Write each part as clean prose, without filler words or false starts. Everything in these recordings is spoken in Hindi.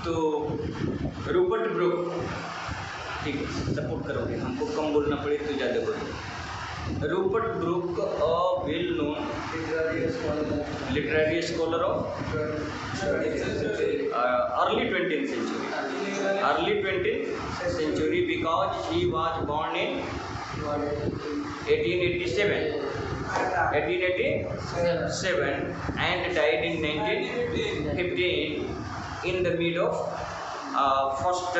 तो रूपर्ट ब्रुक, ठीक है सपोर्ट करोगे, हमको कम बोलना पड़े तो ज़्यादा बोलो। Rupert book a well known literary scholar of early 20th century because he was born in 1887 and died in 1915 in the middle of First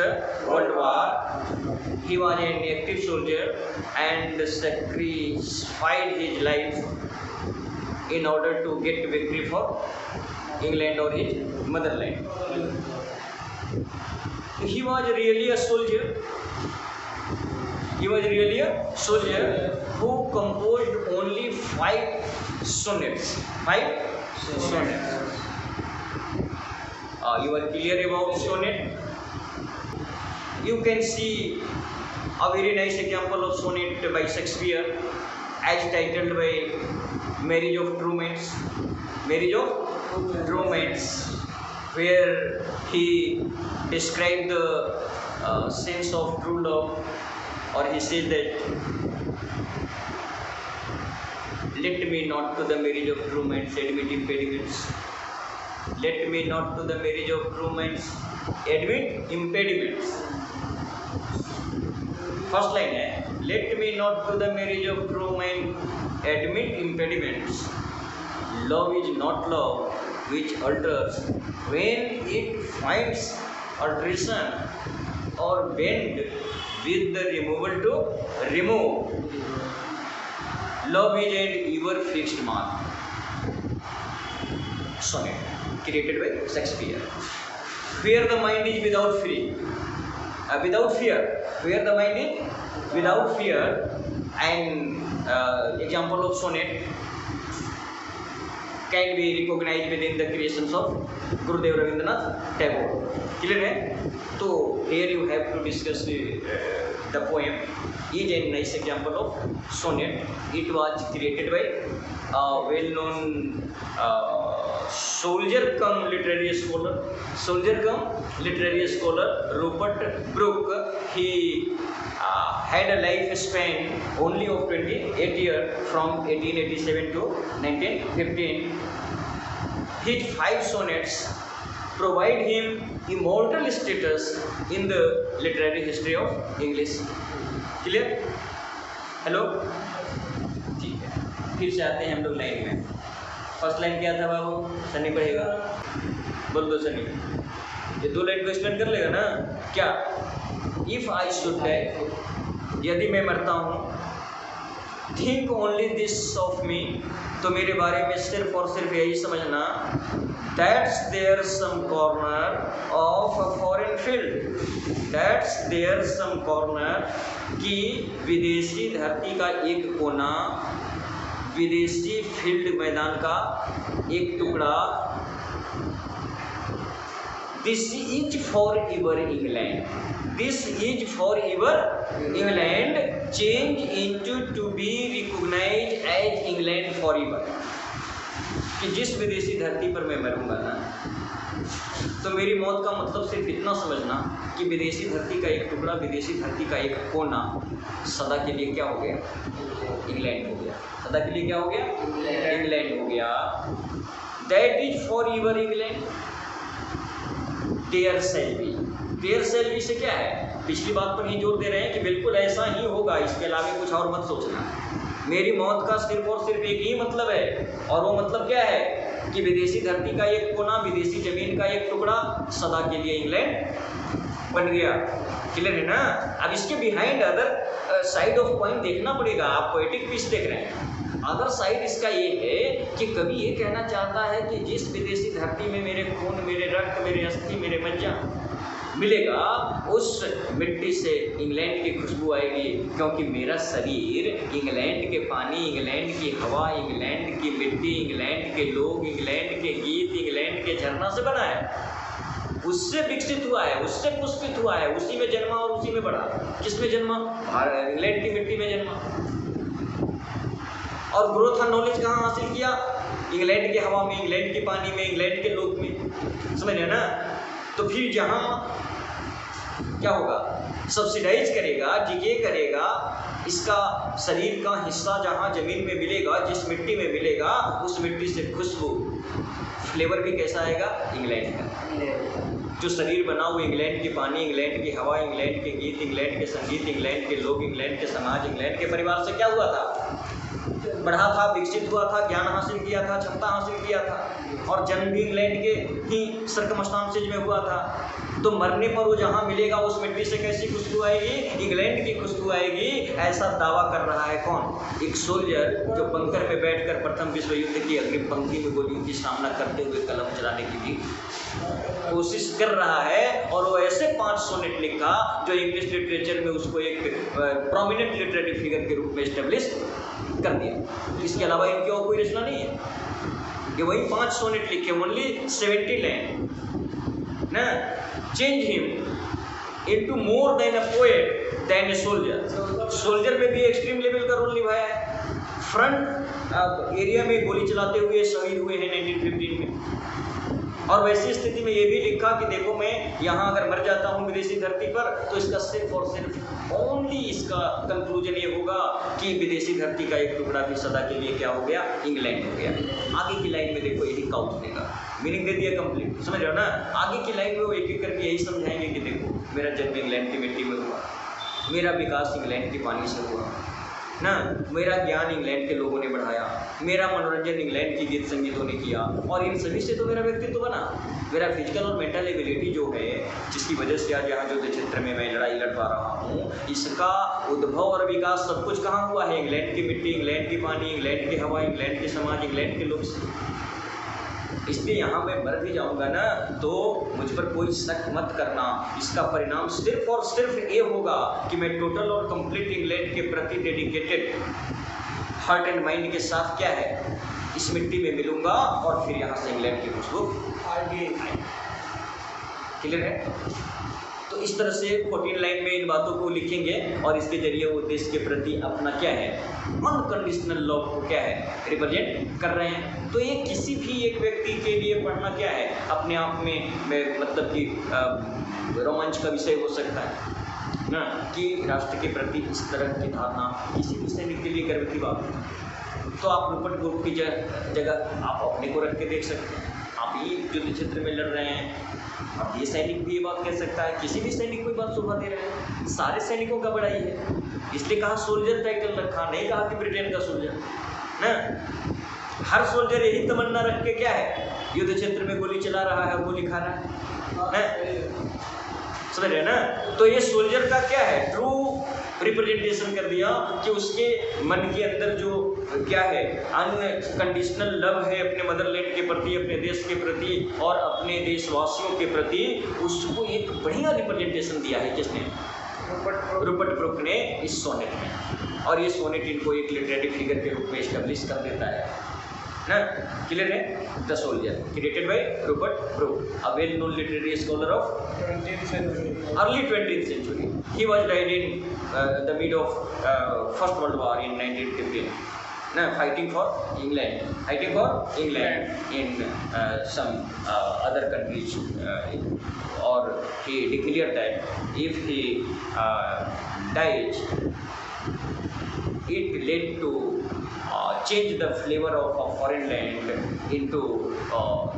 World War. He was an active soldier and sacrificed his life in order to get victory for England or his motherland. He was really a soldier. He was really a soldier who composed only 5 sonnets. 5 sonnets. You are clear about sonnet? You can see a very nice example of sonnet by Shakespeare, as titled by Marriage of Trumpets. Marriage of Trumpets, where he described the sense of true love, or he says that, let me not to the marriage of trumpets admit impediments. Let me not to the marriage of trumpets admit impediments. First line है, let me not to the marriage of trumpets admit impediments. Love is not love which alters when it finds alteration, or bend with the removal to remove. Love is an ever fixed mark. Sonnet created by Shakespeare. Where the mind is without fear, where the mind is without fear, and example of sonnet can be recognized within the creations of Gurudev Rabindranath Tagore. Clear है? तो here you have to discuss the poem is a nice example of sonnet. It was created by a well-known soldier cum literary scholar Rupert Brooke. He had a lifespan only of 28 years from 1887 to 1915. His 5 sonnets provide him immortal status in the literary history of English. Clear? Hello? ठीक है, फिर से आते हैं हम लोग लाइन में। फर्स्ट लाइन क्या था बाबू? सनी पढ़ेगा, बोल दो सनी। ये 2 लाइन को एक्सप्लेन कर लेगा ना क्या? इफ आई शुड डाई, यदि मैं मरता हूँ, think only this of me, तो मेरे बारे में सिर्फ और सिर्फ यही समझना, that's there some corner of a foreign field, that's there some corner, कि विदेशी धरती का एक कोना, विदेशी फील्ड मैदान का एक टुकड़ा, this is for ever England, this is for ever England, change into to be recognise as England for ever, कि जिस विदेशी धरती पर मैं मरूंगा ना, तो मेरी मौत का मतलब सिर्फ इतना समझना कि विदेशी धरती का एक टुकड़ा, विदेशी धरती का एक कोना सदा के लिए क्या हो गया? इंग्लैंड हो गया। सदा के लिए क्या हो गया? इंग्लैंड हो गया। That is for ever England, there shall be, there shall be से क्या है? पिछली बात पर ही जोर दे रहे हैं कि बिल्कुल ऐसा ही होगा, इसके अलावा कुछ और मत सोचना। मेरी मौत का सिर्फ और सिर्फ एक ही मतलब है, और वो मतलब क्या है? कि विदेशी धरती का एक कोना, विदेशी जमीन का एक टुकड़ा सदा के लिए इंग्लैंड बन गया। क्लियर है ना? अब इसके behind other side of point देखना पड़ेगा। आप पोएटिक पीस देख रहे हैं, अदर साइड इसका ये है कि कवि ये कहना चाहता है कि जिस विदेशी धरती में मेरे खून, मेरे रक्त, मेरे अस्थि, मेरे मज्जा मिलेगा, उस मिट्टी से इंग्लैंड की खुशबू आएगी, क्योंकि मेरा शरीर इंग्लैंड के पानी, इंग्लैंड की हवा, इंग्लैंड की मिट्टी, इंग्लैंड के लोग, इंग्लैंड के गीत, इंग्लैंड के झरना से बना है, उससे विकसित हुआ है, उससे पुष्पित हुआ है, उसी में जन्मा और उसी में बढ़ा। किसमें जन्मा? इंग्लैंड की मिट्टी में जन्मा। और ग्रोथ और नॉलेज कहाँ हासिल किया? इंग्लैंड की हवा में, इंग्लैंड के पानी में, इंग्लैंड के लोग में। समझ रहे ना? तो फिर जहाँ क्या होगा, सब्सिडाइज करेगा, डिके करेगा, इसका शरीर का हिस्सा जहाँ जमीन में मिलेगा, जिस मिट्टी में मिलेगा, उस मिट्टी से खुशबू, फ्लेवर भी कैसा आएगा, इंग्लैंड का। जो शरीर बना वो इंग्लैंड की पानी, इंग्लैंड की हवा, इंग्लैंड के गीत, इंग्लैंड के संगीत, इंग्लैंड के लोग, इंग्लैंड के समाज, इंग्लैंड के परिवार से क्या हुआ था, बढ़ा था, विकसित हुआ था, ज्ञान हासिल किया था, क्षमता हासिल किया था, और जन्म भी इंग्लैंड के ही सर्कमस्टांसेज में हुआ था। तो मरने पर वो जहाँ मिलेगा उस मिट्टी से कैसी खुशबू आएगी, इंग्लैंड की खुशबू आएगी। ऐसा दावा कर रहा है कौन, एक सोल्जर जो बंकर में बैठकर प्रथम विश्व युद्ध की अग्नि पंक्ति में गोलियों की सामना करते हुए कलम चलाने की भी कोशिश कर रहा है। और वो ऐसे 5 सोनेट लिखा जो इंग्लिश लिटरेचर में उसको एक प्रोमिनेंट लिटरेरी फिगर के रूप में एस्टेब्लिश कर दिया। इसके अलावा इनकी और कोई रचना नहीं है, ये वही 5 सोनेट लिखे, ओनली 70 लाइन ना। Change him into more than a poet than a soldier. Soldier में भी एक्सट्रीम लेवल का रोल निभाया है। फ्रंट एरिया में गोली चलाते हुए शहीद हुए हैं 1915 में। और वैसी स्थिति में ये भी लिखा कि देखो मैं यहाँ अगर मर जाता हूँ विदेशी धरती पर, तो इसका सिर्फ और सिर्फ ओनली इसका कंक्लूजन ये होगा कि विदेशी धरती का एक टुकड़ा भी सदा के लिए क्या हो गया, इंग्लैंड हो गया। आगे की लाइन में देखो यही काउंट देगा, मीनिंग दे दिया कंप्लीट, समझ रहे हो ना। आगे की लाइन में वो एक एक करके यही समझाएंगे कि देखो मेरा जन्म इंग्लैंड की मिट्टी में हुआ, मेरा विकास इंग्लैंड के पानी से हुआ ना, मेरा ज्ञान इंग्लैंड के लोगों ने बढ़ाया, मेरा मनोरंजन इंग्लैंड की गीत संगीतों ने किया, और इन सभी से तो मेरा व्यक्तित्व बना। मेरा फिजिकल और मेंटल एबिलिटी जो है, जिसकी वजह से आज यहाँ जो क्षेत्र में मैं लड़ाई लड़ पा रहा हूँ, इसका उद्भव और विकास सब कुछ कहाँ हुआ है, इंग्लैंड की मिट्टी, इंग्लैंड की पानी, इंग्लैंड की हवा, इंग्लैंड के समाज, इंग्लैंड के लोग से। इसलिए यहाँ मैं मर भी जाऊँगा ना तो मुझ पर कोई शक मत करना, इसका परिणाम सिर्फ और सिर्फ ये होगा कि मैं टोटल और कंप्लीट इंग्लैंड के प्रति डेडिकेटेड हार्ट एंड माइंड के साथ क्या है, इस मिट्टी में मिलूंगा, और फिर यहाँ से इंग्लैंड की खुशबू आएगी। क्लियर है। तो इस तरह से 14 लाइन में इन बातों को लिखेंगे, और इसके जरिए वो देश के प्रति अपना क्या है, अनकंडीशनल लव को क्या है, रिप्रेजेंट कर रहे हैं। तो ये किसी भी एक व्यक्ति के लिए पढ़ना क्या है, अपने आप में मतलब कि रोमांच का विषय हो सकता है ना, कि राष्ट्र के प्रति इस तरह की धारणा किसी भी सैनिक के लिए गर्व की बात है। तो आप रूपर्ट ब्रूक की जगह आप अपने को रख के देख सकते हैं। आप ये युद्ध क्षेत्र में लड़ रहे हैं, अब ये सैनिक भी ये बात कह सकता है, किसी भी सैनिक को ये बात शोभा दे रहे हैं। सारे सैनिकों का बड़ाई है, इसलिए कहा सोल्जर टाइटल रखा, नहीं कहा कि ब्रिटेन का सोल्जर ना। हर सोल्जर यही तमन्ना रख के क्या है, युद्ध क्षेत्र में गोली चला रहा है और गोली खा रहा है, समझ रहे ना। तो ये सोल्जर का क्या है, ट्रू रिप्रेजेंटेशन कर दिया कि उसके मन के अंदर जो क्या है, अनकंडीशनल लव है अपने मदरलैंड के प्रति, अपने देश के प्रति और अपने देशवासियों के प्रति, उसको एक बढ़िया रिप्रेजेंटेशन दिया है किसने, रूपर्ट ब्रूक ने इस सोनेट में। और ये सोनेट इनको एक लिटरेरी फिगर के रूप में एस्टेब्लिश कर देता है ना। क्लियर है। The soldier created by Rupert Brooke, a well known literary scholar of early 20th century. He was died in the mid of First World War in 1915. No, fighting for England in some other countries, or he declared that if he dies, it led to change the flavor of a foreign land into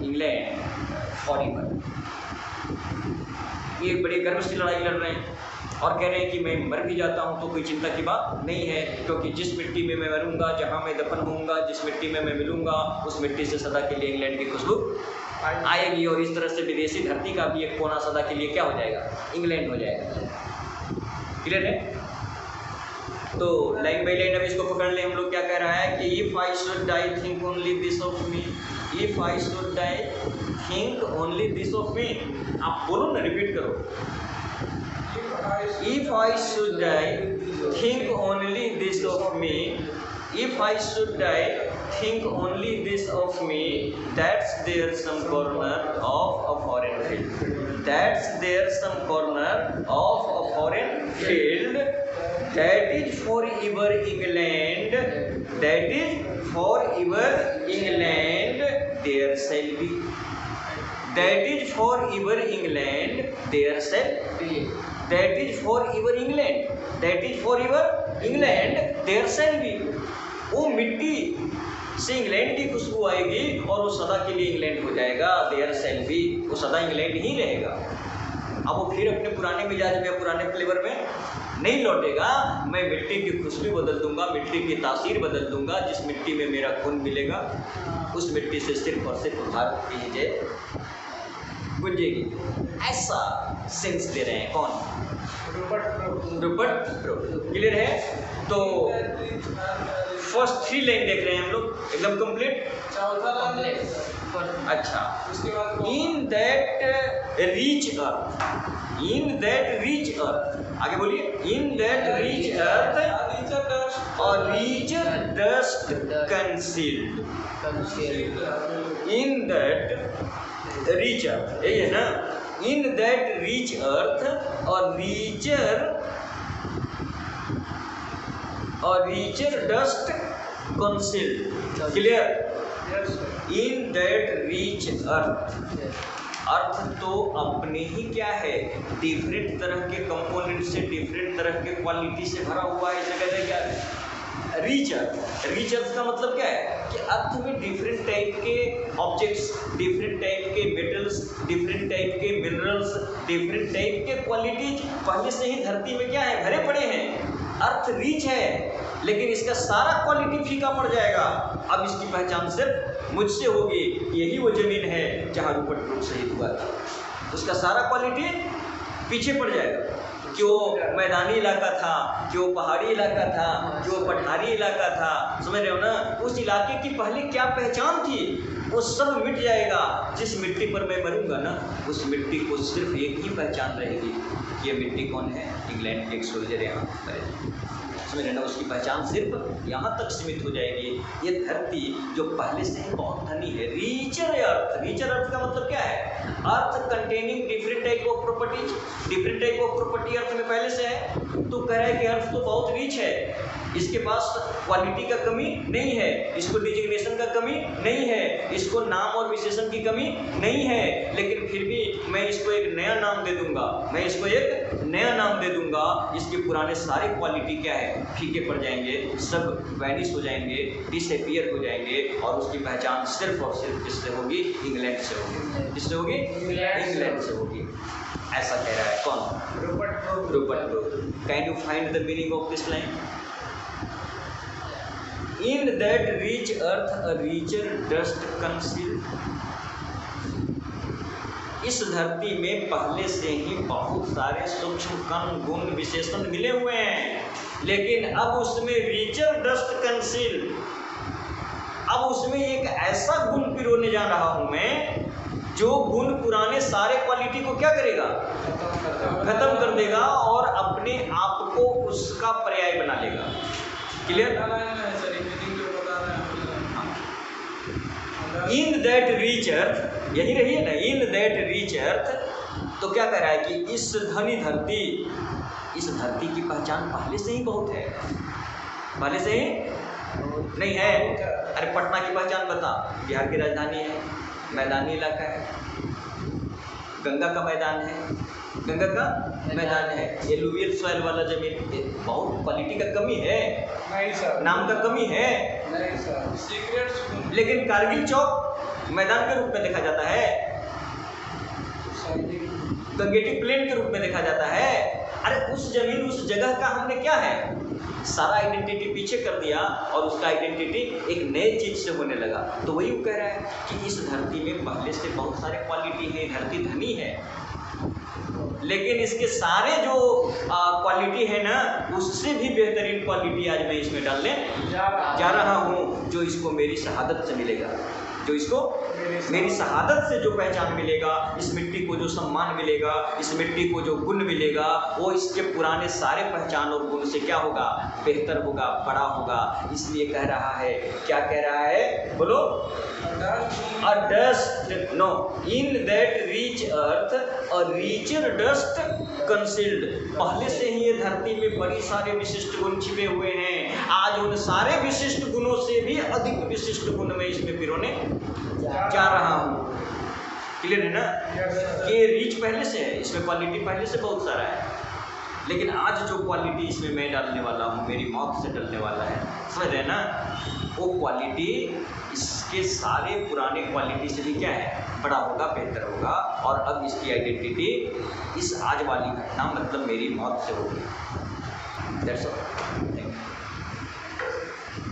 England forever. ये बड़े गर्व से लड़ाई लड़ रहे हैं और कह रहे हैं कि मैं मर भी जाता हूँ तो कोई चिंता की बात नहीं है, क्योंकि जिस मिट्टी में मैं मरूंगा, जहाँ मैं दफन होऊंगा, जिस मिट्टी में मैं मिलूंगा, उस मिट्टी से सदा के लिए इंग्लैंड की खुशबू आएगी। और इस तरह से विदेशी धरती का भी एक कोना सदा के लिए क्या हो जाएगा, इंग्लैंड हो जाएगा। क्लियर है। तो लाइन बाई लाइन अब इसको पकड़ ले। हम लोग क्या कह रहा है कि if I should die think only this of me, if I should die think only this of me. आप बोलो ना, रिपीट करो। If I should die think only this of me, if I should die think only this of me, that's there some corner of a foreign field, that's there some corner of a foreign field, that is forever England, that is forever England, there shall be That is for your England there shall be. That is for your England. That is for your England there shall be. वो मिट्टी से इंग्लैंड की खुशबू आएगी और वो सदा के लिए इंग्लैंड हो जाएगा। देयर शैल बी, वो सदा इंग्लैंड ही रहेगा। अब वो फिर अपने पुराने मिजाज में, पुराने फ्लेवर में नहीं लौटेगा। मैं मिट्टी की खुशबू बदल दूंगा, मिट्टी की तासीर बदल दूंगा। जिस मिट्टी में मेरा खून मिलेगा उस मिट्टी से सिर्फ और सिर्फ भारत की ही जय गुंजेगी। ऐसा सेंस दे रहे हैं कौन? Rupert Brooke. क्लियर है? तो फर्स्ट 3 लाइन देख रहे हैं हम लोग एकदम कंप्लीट। अच्छा, in that rich earth, in that rich earth, आगे बोलिए। इन दैट रिच अर्थ और rich dust concealed, in that rich earth, यही है ना? इन दैट रिच अर्थ और richer dust concealed. Clear? In that rich earth, earth तो अपने ही क्या है, डिफरेंट तरह के कंपोनेंट से, डिफरेंट तरह के क्वालिटी से भरा हुआ है। इसे कहते हैं क्या? रिच अर्थ। रिच अर्थ का मतलब क्या है कि अर्थ में डिफरेंट टाइप के ऑब्जेक्ट्स, डिफरेंट टाइप के मेटल्स, डिफरेंट टाइप के मिनरल्स, डिफरेंट टाइप के क्वालिटीज पहले से ही धरती में क्या है, भरे पड़े हैं। अर्थ रिच है लेकिन इसका सारा क्वालिटी फीका पड़ जाएगा। अब इसकी पहचान सिर्फ मुझसे होगी। यही वो जमीन है जहाँ रूपर्ट ब्रूक शहीद हुआ था। उसका सारा क्वालिटी पीछे पड़ जाएगा कि वो मैदानी इलाका था, कि वो पहाड़ी इलाका था, कि वो पठारी इलाका था। समझ रहे हो ना? उस इलाके की पहले क्या पहचान थी वो सब मिट जाएगा। जिस मिट्टी पर मैं मरूंगा ना, उस मिट्टी को सिर्फ एक ही पहचान रहेगी कि ये मिट्टी कौन है, इंग्लैंड के एक सोल्जर यहाँ है। समझ रहे ना? उसकी पहचान सिर्फ यहाँ तक सीमित हो जाएगी। ये धरती जो पहले से ही बहुत धनी है। रीचर अर्थ, रीचर अर्थ का मतलब क्या है? Earth containing different type of properties, different type of property earth में पहले से है। तो कह रहा है कि अर्थ तो बहुत रीच है, इसके पास क्वालिटी का कमी नहीं है, इसको डिजिग्नेशन का कमी नहीं है, इसको नाम और विशेषण की कमी नहीं है। लेकिन फिर भी मैं इसको एक नया नाम दे दूंगा, मैं इसको एक नया नाम दे दूंगा। इसके पुराने सारे क्वालिटी क्या है, फीके पड़ जाएंगे, सब वैनिश हो जाएंगे, डिसअपीयर हो जाएंगे। और उसकी पहचान सिर्फ और सिर्फ किससे होगी? इंग्लैंड से होगी। किससे होगी? इंग्लैंड से होगी। ऐसा कह रहा है कौन? Rupert Brooke. Can you find the meaning of this line? In that rich earth a richer dust concealed. इस धरती में पहले से ही बहुत सारे सूक्ष्म कण, गुण, विशेषण मिले हुए हैं, लेकिन अब उसमें रिचर डस्ट कंसील्ड, अब उसमें एक ऐसा गुण पिरोने जा रहा हूं मैं जो गुण पुराने सारे क्वालिटी को क्या करेगा? खत्म कर देगा और अपने आप को उसका पर्याय बना लेगा। Clear? In that rich earth, यही रही है ना? इन दैट रिच अर्थ। तो क्या कह रहा है कि इस धनी धरती, इस धरती की पहचान पहले से ही बहुत है। पहले से ही नहीं है? अरे पटना की पहचान बता, बिहार की राजधानी है, मैदानी इलाका है, गंगा का मैदान है, गंगा का मैदान है, एलुवियल सॉइल वाला जमीन। बहुत क्वालिटी का कमी है, नहीं सर, नाम का कमी है, नहीं सर, सीक्रेट्स। लेकिन कारगिल चौक मैदान के रूप में देखा जाता है, गंगेटिक प्लेन के रूप में देखा जाता है। अरे उस जमीन, उस जगह का हमने क्या है, सारा आइडेंटिटी पीछे कर दिया और उसका आइडेंटिटी एक नए चीज से होने लगा। तो वही वो कह रहा है कि इस धरती में पहले से बहुत सारे क्वालिटी है, धरती धनी है, लेकिन इसके सारे जो क्वालिटी है ना, उससे भी बेहतरीन क्वालिटी आज मैं इसमें डालने जा रहा हूँ, जो इसको मेरी शहादत से मिलेगा, जो इसको मेरी शहादत से जो पहचान मिलेगा, इस मिट्टी को जो सम्मान मिलेगा, इस मिट्टी को जो गुण मिलेगा, वो इसके पुराने सारे पहचान और गुण से क्या होगा? बेहतर होगा, बड़ा होगा। इसलिए कह रहा है, क्या कह रहा है बोलो? A dust, no, in that rich earth a richer dust concealed. पहले से ही ये धरती में बड़ी सारे विशिष्ट गुण छिपे हुए हैं। आज उन सारे विशिष्ट गुणों से भी अधिक विशिष्ट गुण मैं इसमें पिरोने जा रहा हूँ। क्लियर है ना? कि रीच पहले से है, इसमें क्वालिटी पहले से बहुत सारा है, लेकिन आज जो क्वालिटी इसमें मैं डालने वाला हूँ, मेरी मौत से डलने वाला है, समझ रहे ना? वो क्वालिटी इसके सारे पुराने क्वालिटी से भी क्या है, बड़ा होगा, बेहतर होगा। और अब इसकी आइडेंटिटी इस आज वाली घटना मतलब मेरी मौत से होगी। That's all. Thank you.